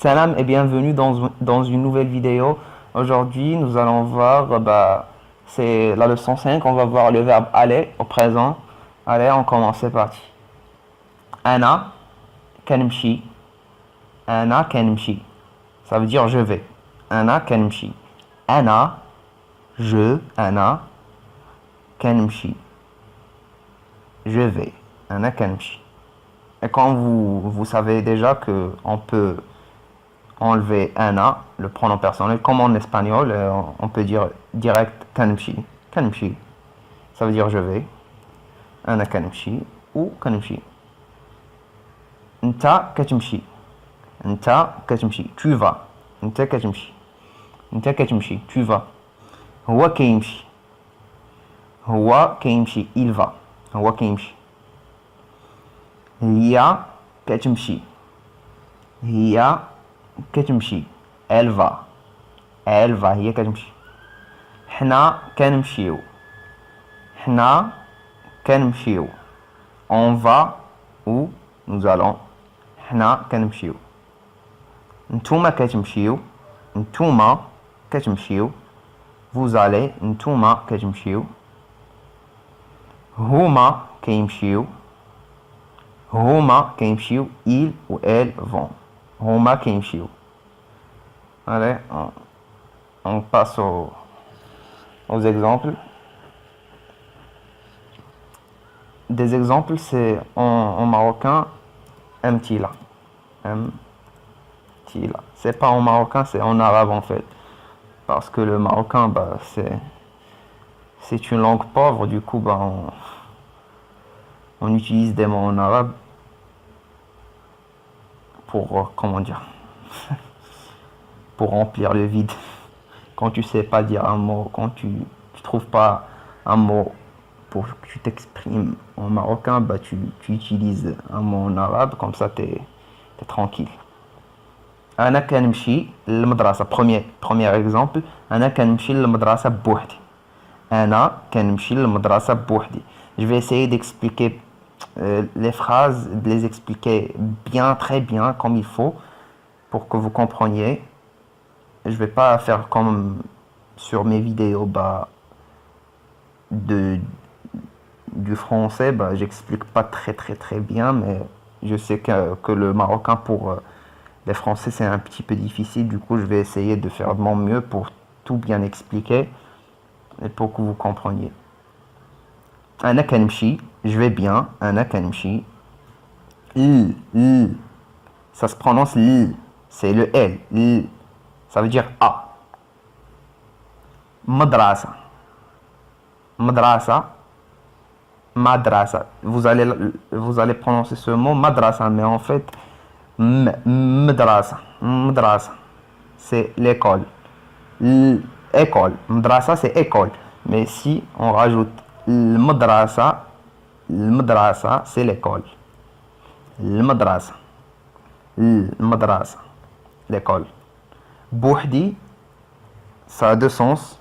Salam et bienvenue dans une nouvelle vidéo. Aujourd'hui, nous allons voir, c'est la leçon 5. On va voir le verbe aller au présent. Allez, on commence, c'est parti. Ana kanmshi. Ana kanmshi. Ça veut dire je vais. Ana kanmshi. Ana, je, ana, kanmshi. Je vais. Ana kanmshi. Et quand vous savez déjà que on peut enlever ana, le pronom personnel, comme en espagnol, on peut dire direct kanmshi. Kanmshi. Ça veut dire je vais. Ana kanmshi ou kanmshi. Nta katmshi. Nta katmshi. Tu vas. Nta katmshi. Nta katmshi. Tu vas. Huwa kaymshi. Huwa kaymshi. Il va. Huwa kaymshi. Hiya katmshi. Hiya كتمشي. Elle va. Elle va. هي كتمشي. حنا كنمشيو. حنا كنمشيو. On va ou nous allons. حنا كنمشيو. نتوما كتمشيو. نتوما كتمشيو. Vous allez. نتوما كتمشيو. هما كيمشيو. هما كيمشيو. Ils ou elles vont. هما كيمشيو. Allez, on passe aux exemples. Des exemples, c'est en marocain, mtila. Mtila. C'est pas en marocain, c'est en arabe en fait. Parce que le marocain, c'est une langue pauvre, du coup, on utilise des mots en arabe pour, comment dire, pour remplir le vide. Quand tu sais pas dire un mot, quand tu trouves pas un mot pour que tu t'exprimes en marocain, tu utilises un mot en arabe, comme ça t'es tranquille. Ana kanmshi l'madrasa, premier exemple. Ana kanmshi l'madrasa bouhdi. Ana kanmshi l'madrasa bouhdi. Je vais essayer d'expliquer les phrases, de les expliquer bien, très bien, comme il faut, pour que vous compreniez. Je vais pas faire comme sur mes vidéos du français, j'explique pas très bien, mais je sais que le marocain pour les français c'est un petit peu difficile, du coup je vais essayer de faire de mon mieux pour tout bien expliquer et pour que vous compreniez. Ana kanmshi, je vais bien. Ana kanmshi. L, ça se prononce L, c'est le L. L, ça veut dire A. Madrasa. Madrasa. Madrasa. Vous allez prononcer ce mot madrasa, mais en fait, madrasa. Madrasa, c'est l'école. École. Madrasa, c'est école. Mais si on rajoute المدرسة c'est l'école. المدرسة l'école. Bouhdi, ça a deux sens.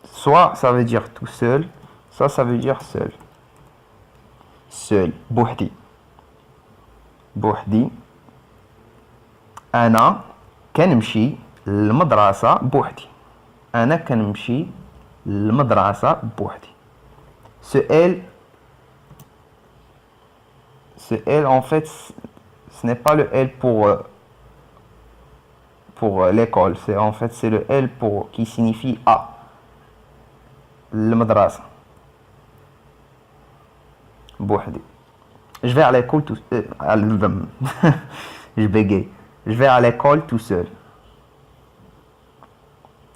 Soit ça veut dire tout seul, soit ça veut dire seul. Seul. Bouhdi. Bouhdi. أنا كنمشي المدرسة بوحدي. أنا كنمشي المدرسة بوحدي. Ce L en fait ce n'est pas le L pour l'école, c'est le L qui signifie A. المدرسة بوحدي. Je vais à l'école tout je bégaye. Je vais à l'école tout seul.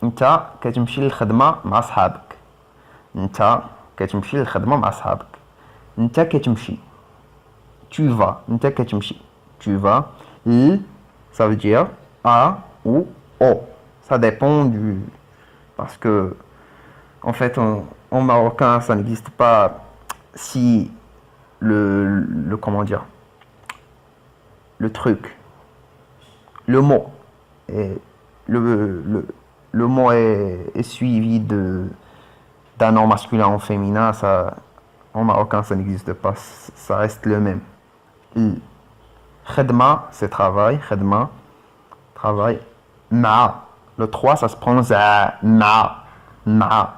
انت كتمشي للخدمة مع صحابك. انت كتمشي للخدمة مع صحابك. انت كتمشي. Tu vas. انت كتمشي. Tu vas. Ça veut dire A ou O. Ça dépend du... Parce que, en fait, en marocain, ça n'existe pas si comment dire, le truc, le mot, et le mot est suivi d'un nom masculin ou féminin, ça, en marocain ça n'existe pas, ça reste le même. Khedma, c'est travail. Khedma, travail. Ma. Le 3, ça se prononce ma. Ma.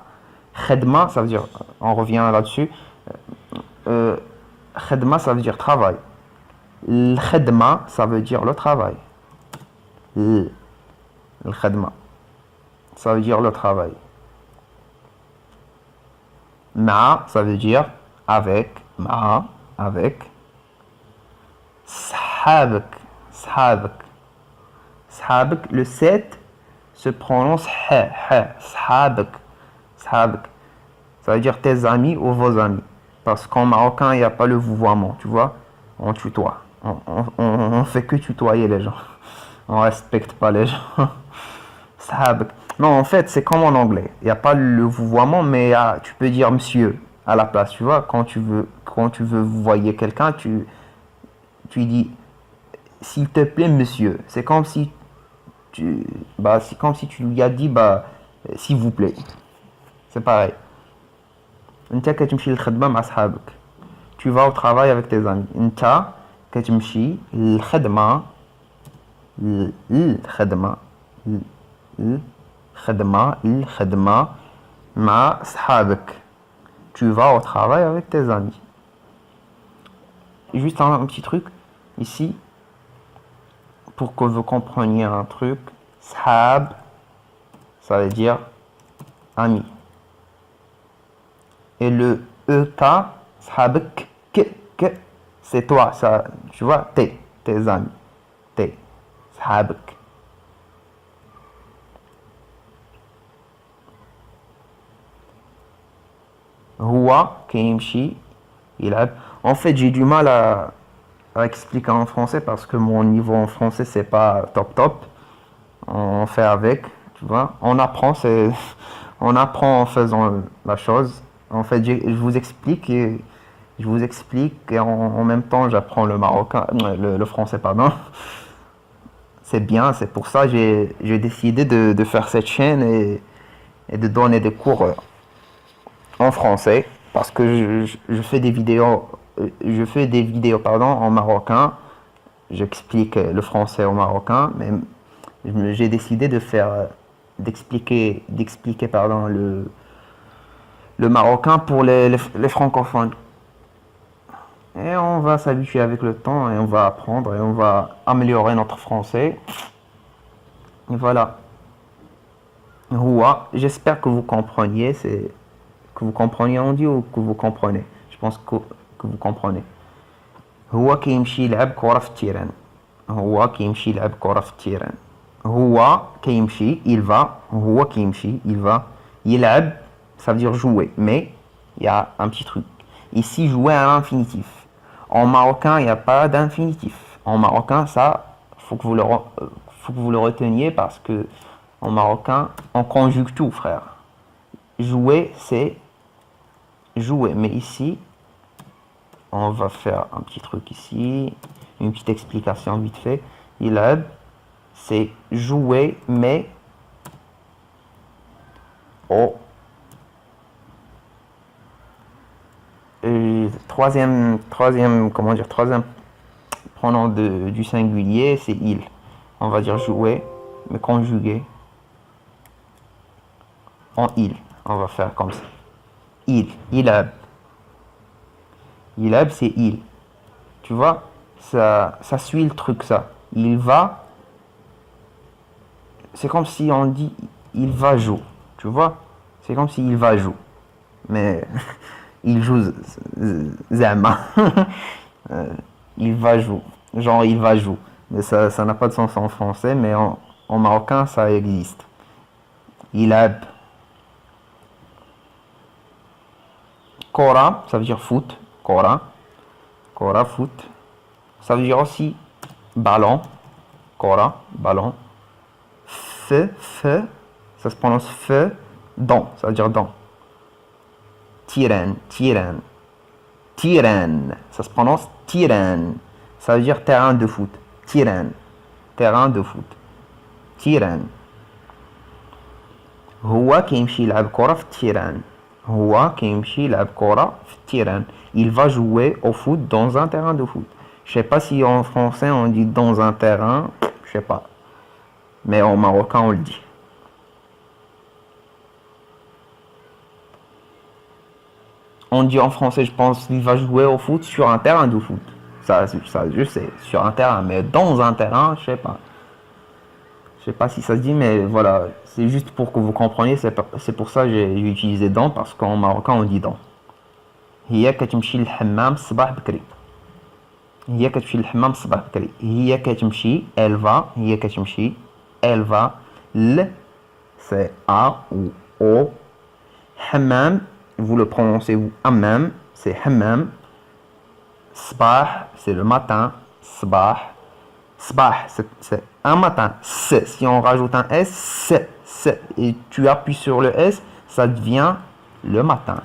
Khedma, ça veut dire, on revient là-dessus. Khedma, ça veut dire travail. Le khedma, ça veut dire le travail. Le khedma, ça veut dire le travail. Ma, ça veut dire avec. Ma, avec. Sahabak. Sahabak. Sahabak, le 7 se prononce sahabak. Sahabak. Ça veut dire tes amis ou vos amis. Parce qu'en marocain, il n'y a pas le vouvoiement, tu vois. On tutoie. On fait que tutoyer les gens. On respecte pas les gens. Sahabak. Non, en fait, c'est comme en anglais. Il n'y a pas le vouvoiement, mais tu peux dire monsieur à la place, tu vois. Quand tu veux vouvoyer quelqu'un, tu dis s'il te plaît, monsieur. C'est comme si c'est comme si tu lui as dit s'il vous plaît. C'est pareil. انت كتمشي للخدمة مع صحابك. Tu vas au travail avec tes amis. انت كتمشي للخدمة الخدمة مع صحابك. Tu vas au travail avec tes amis. Juste un petit truc ici pour que vous compreniez un truc. Sahab, ça veut dire ami. Et le EK, sahabak, c'est toi, ça, tu vois, tes amis. Tes, sahabak. Huwa, كيمشي يلعب. En fait, j'ai du mal à expliquer en français parce que mon niveau en français, c'est pas top. On fait avec, tu vois. On apprend en faisant la chose. En fait, je vous explique et en même temps, j'apprends le marocain, le français, pardon. C'est bien, c'est pour ça que j'ai décidé de faire cette chaîne et de donner des cours en français parce que je fais des vidéos en marocain. J'explique le français au marocain, mais j'ai décidé d'expliquer le marocain pour les francophones. Et on va s'habituer avec le temps et on va apprendre et on va améliorer notre français. Et voilà. Huwa, j'espère que vous compreniez. Que vous compreniez, on dit, ou que vous comprenez. Je pense que vous comprenez. هو كيمشي يلعب كرة في التيران. هو كيمشي يلعب كرة في التيران. هو كيمشي, il va. هو كيمشي, il va. يلعب, ça veut dire jouer. Mais il y a un petit truc. Ici, jouer à l'infinitif. En marocain, il n'y a pas d'infinitif. En marocain, ça, faut que vous le reteniez parce que en marocain, on conjugue tout, frère. Jouer, c'est jouer. Mais ici, on va faire un petit truc ici. Une petite explication vite fait. Ilab, c'est jouer, mais au troisième pronom du singulier, c'est il. On va dire jouer, mais conjugué en il. On va faire comme ça. Ilab. Ilab, c'est il. Tu vois, ça suit le truc, ça. Il va. C'est comme si on dit il va jouer. Tu vois, c'est comme si il va jouer. Mais il joue zama. Il va jouer. Genre, il va jouer. Mais ça n'a pas de sens en français, mais en marocain, ça existe. Ilab. Kora, ça veut dire foot. Kora, foot. Ça veut dire aussi ballon. Kora, ballon. Feu, ça se prononce feu. Don, ça veut dire don. Tiran, ça se prononce tiran. Ça veut dire terrain de foot. Tiran, terrain de foot. Tiran. هو كيمشي يلعب كرة في التيران. هو كيمشي يلعب كرة في التيران. Il va jouer au foot dans un terrain de foot. Je sais pas si en français on dit dans un terrain, je sais pas. Mais en marocain on le dit. On dit en français, je pense, il va jouer au foot sur un terrain de foot. Ça, je sais, sur un terrain. Mais dans un terrain, je sais pas. Je sais pas si ça se dit, mais voilà. C'est juste pour que vous compreniez. C'est pour ça que j'ai utilisé dans, parce qu'en marocain, on dit dans. هي كتمشي للحمام الصباح بكري. هي كتمشي للحمام الصباح بكري. هي كتمشي, elle va. هي كتمشي, elle va. C'est A ou O. Hammam, vous le prononcez vous hammam, c'est hammam. Sbah, c'est le matin. Sbah. Sbah, c'est un matin. Si on rajoute un S, et tu appuies sur le S, ça devient le matin.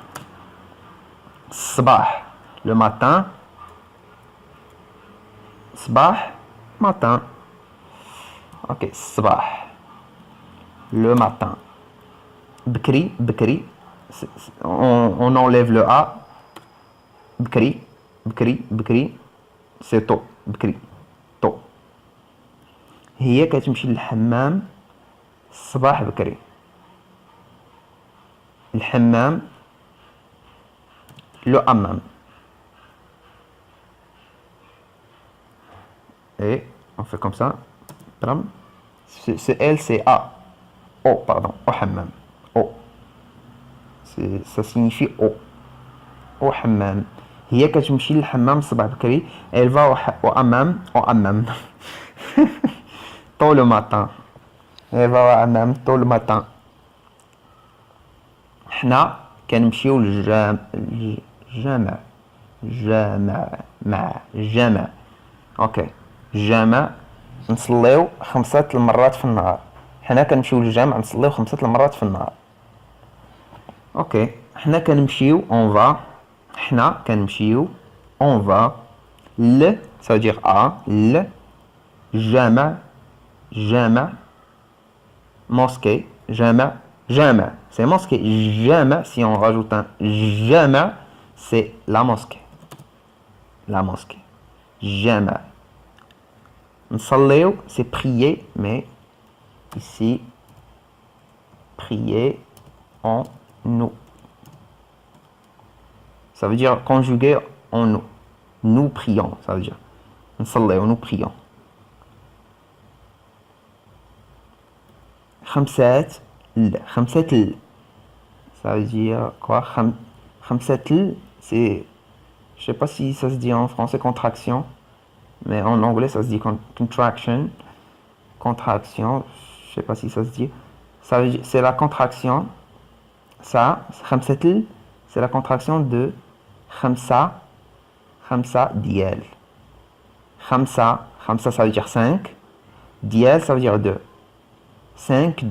Sbah, le matin. Sbah, matin. Ok, sbah, le matin. Bkri, bkri, on enlève le A. Bkri, bkri, bkri, c'est tôt. Bkri, tôt. هي كتمشي للحمام الصباح بكري. الحمام, le hammam. Et on fait comme ça. C'est L, c'est A. O, pardon. O hammam. O. Ça signifie O. O hammam. هي كتمشي للحمام الصباح بكري. Elle va au hammam. Au hammam. Tôt le matin. Elle va au hammam tôt le matin. حنا كنمشيو للجامع. جامع. اوكي. جامع نصليو 5 المرات في النهار. حنا كنمشيو للجامع نصليو 5 المرات في النهار. اوكي. حنا كنمشيو on va. حنا كنمشيو on va. ça veut dire à. جامع mosquée. جامع c'est mosquée. جامع, si on rajoute un جامع, c'est la mosquée. جامع. نصليو, c'est prier, mais ici prier en nous. Ça veut dire conjuguer en nous. Nous prions, ça veut dire. nous prions. خمسات ل. Ça veut dire quoi? خمسات ل, c'est, je sais pas si ça se dit en français contraction, mais en anglais ça se dit contraction. Contraction, je sais pas si ça se dit. Ça veut dire, c'est la contraction. Ça, خمسات ل, c'est la contraction de خمسة ديال. خمسة ça veut dire 5. ديال ça veut dire 2. 5,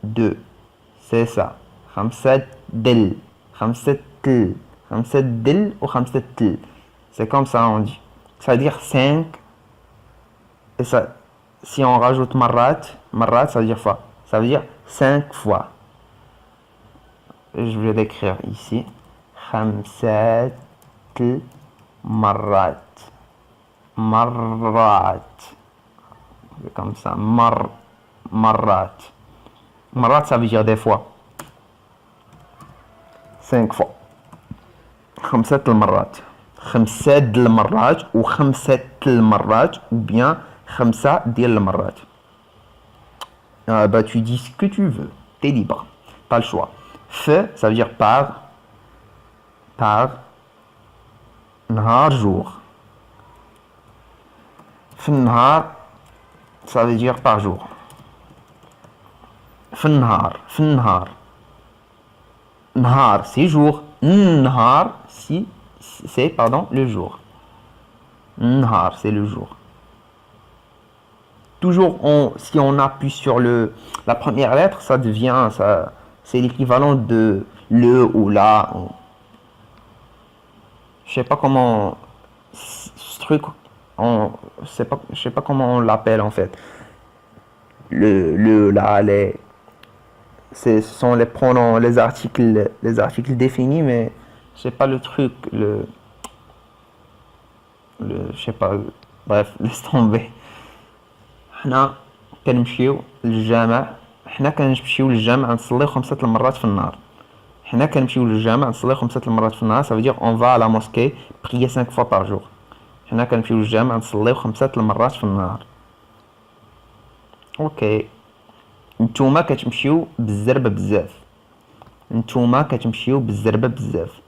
2. C'est ça. خمسة دل. خمسة دل ou خمسة تل. C'est comme ça on dit. Ça veut dire 5. Et ça, si on rajoute marat, ça veut dire fois. Ça veut dire 5 fois. Je vais l'écrire ici. خمسة مرات. Comme ça. Marrat, ça veut dire des fois. 5 fois. خمسة المرات. خمسة المرات ou خمسة المرات ou bien خمسة ديال المرات. Bah tu dis ce que tu veux. T'es libre. Pas le choix. Ça veut dire par. نهار jour. فالنهار, ça veut dire par jour. فالنهار. نهار, c'est jour. نهار, c'est, pardon, le jour. نهار, c'est le jour. Toujours, si on appuie sur la première lettre, ça devient, c'est l'équivalent de le ou la. Je sais pas comment ce truc, je sais pas comment on l'appelle en fait. La, les, ce sont les pronoms, les articles définis, mais je sais pas le truc, je sais pas, bref, laisse tomber. حنا كنمشيو للجامع حنا كنمشيو للجامع نصليو 5 المرات في النهار. حنا كنمشيو للجامع نصليو 5 المرات في النهار. ça veut dire on va à la mosquée prier 5 fois par jour. حنا كنمشيو للجامع نصليو 5 المرات في النهار. اوكي. نتوما كتمشيو بالزربة بزاف. نتوما كتمشيو بالزربة بزاف.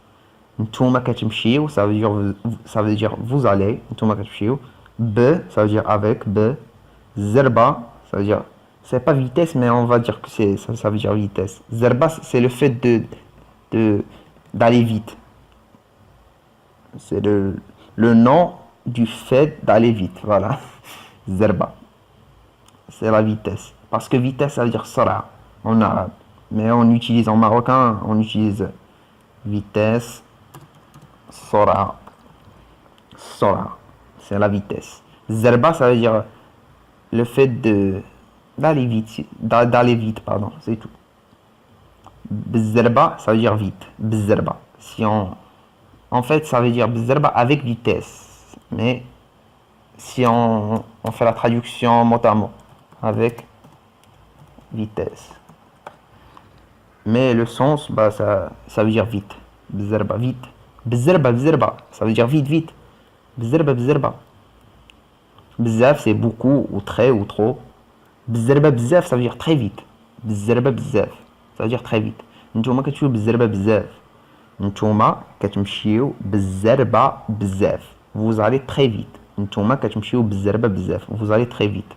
نتوما كتمشيو ça veut dire vous allez. نتوما كتمشيو. ب ça veut dire avec. ب Zerba, ça veut dire, c'est pas vitesse, mais on va dire que ça veut dire vitesse. Zerba, c'est le fait d'aller vite. C'est le nom du fait d'aller vite, voilà. Zerba, c'est la vitesse. Parce que vitesse, ça veut dire sara en arabe. Mais on utilise en marocain, on utilise vitesse, sara. Sara, c'est la vitesse. Zerba, ça veut dire le fait d'aller vite, pardon, c'est tout. Bzerba, ça veut dire vite. Bzerba. En fait, ça veut dire bzerba avec vitesse. Mais si on fait la traduction mot à mot, avec vitesse. Mais le sens, bah, ça veut dire vite. Bzerba, vite. Bzerba, ça veut dire vite, vite. Bzerba. Bzaf, c'est beaucoup, ou très, ou trop. Bzerba bzaf, ça veut dire très vite. Bzerba bzaf, ça veut dire très vite. Ntouma كتمشيو بزربة بزاف. نتوما كتمشيو بالزربة بزاف. Vous allez très vite. نتوما كتمشيو بالزربة بزاف. Vous allez très vite.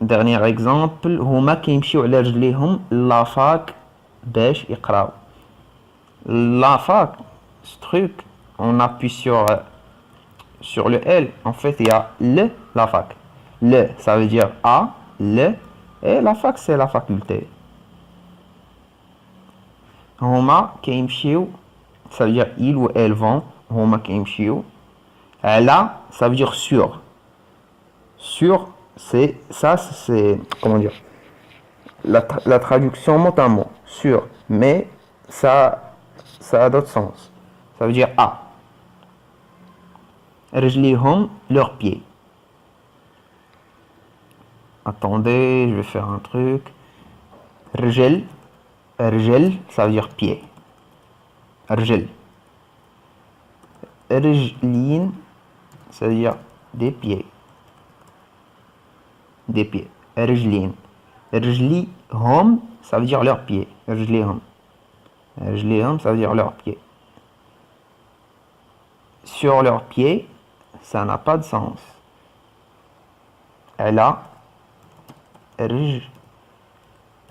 Dernier exemple, هما كيمشيو على رجليهم لافاك باش يقراو. Lafak, ce truc, on appuie sur le L. En fait, il y a la fac. Le, ça veut dire A, le, et la fac, c'est la faculté. Homa keimshiu, ça veut dire ils ou elles vont. Homa keimshiu. Là, ça veut dire sur. Sur, c'est comment dire, la traduction mot à mot. Sur, mais ça a d'autres sens. Ça veut dire à. Rejlihum, leurs pieds. Attendez, je vais faire un truc. Rjel, ça veut dire pied. Rjel. Rjlin, ça veut dire des pieds. Des pieds. Rjlin. Rjlihum, ça veut dire leurs pieds. Rjlihum. Rjlihum, ça veut dire leurs pieds. Sur leurs pieds, ça n'a pas de sens. Elle a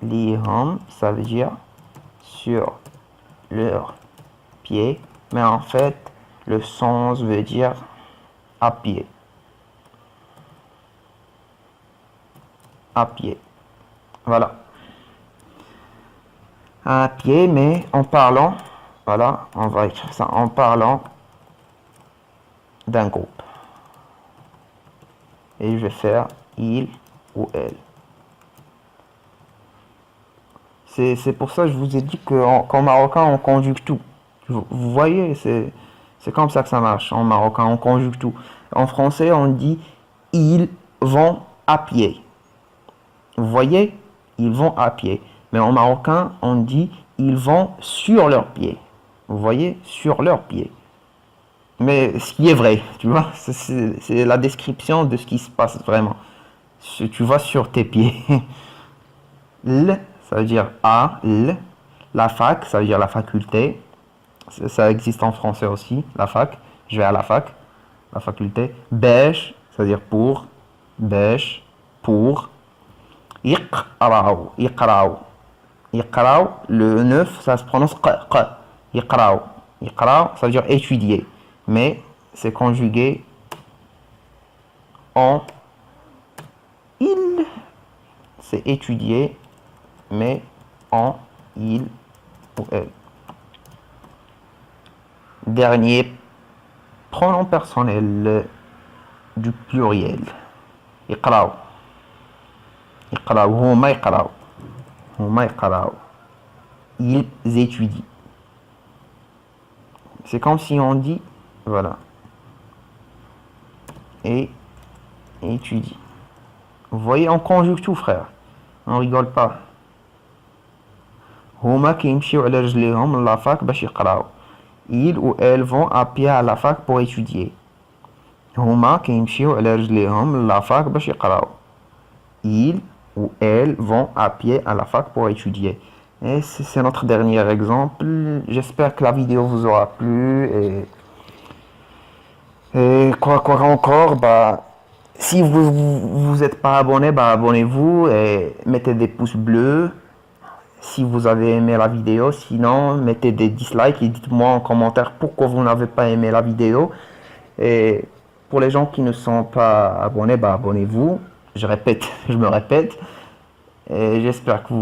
rjlihum, ça veut dire sur leurs pieds, mais en fait, le sens veut dire à pied. À pied. Voilà. À pied, mais en parlant, voilà, on va écrire ça en parlant d'un groupe. Et je vais faire il ou elle. C'est pour ça que je vous ai dit qu'en marocain, on conjugue tout. Vous voyez, c'est comme ça que ça marche. En marocain, on conjugue tout. En français, on dit ils vont à pied. Vous voyez, ils vont à pied. Mais en marocain, on dit ils vont sur leurs pieds. Vous voyez, sur leurs pieds. Mais ce qui est vrai, tu vois, c'est la description de ce qui se passe vraiment. Tu vas sur tes pieds. L, ça veut dire à, l. La fac, ça veut dire la faculté. Ça existe en français aussi, la fac. Je vais à la fac, la faculté. Bêche, ça veut dire pour. Bêche, pour. Iqra'u, iqra'u. Iqra'u, le 9, ça se prononce q. Iqra'u. Iqra'u, ça veut dire étudier. Mais c'est conjugué en il. C'est étudier, mais en il ou elle. Dernier pronom personnel du pluriel. Iqra'u. Iqra'u. Huma iqra'u. Huma iqra'u. Ils étudient. C'est comme si on dit, voilà, et étudie. Vous voyez, on conjugue tout, frère. On rigole pas. هما كيمشيو على رجليهم لافاك باش يقراو. Ils ou elles vont à pied à la fac pour étudier. هما كيمشيو على رجليهم لافاك باش يقراو. Ils ou elles vont à pied à la fac pour étudier. Et c'est notre dernier exemple. J'espère que la vidéo vous aura plu. Et quoi encore, bah, si vous êtes pas abonné, bah, abonnez-vous et mettez des pouces bleus si vous avez aimé la vidéo. Sinon, mettez des dislikes et dites-moi en commentaire pourquoi vous n'avez pas aimé la vidéo. Et pour les gens qui ne sont pas abonnés, bah, abonnez-vous. Je répète, je me répète. Et j'espère que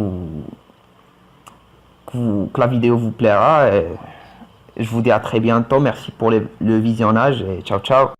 la vidéo vous plaira. Et je vous dis à très bientôt. Merci pour le visionnage et ciao ciao.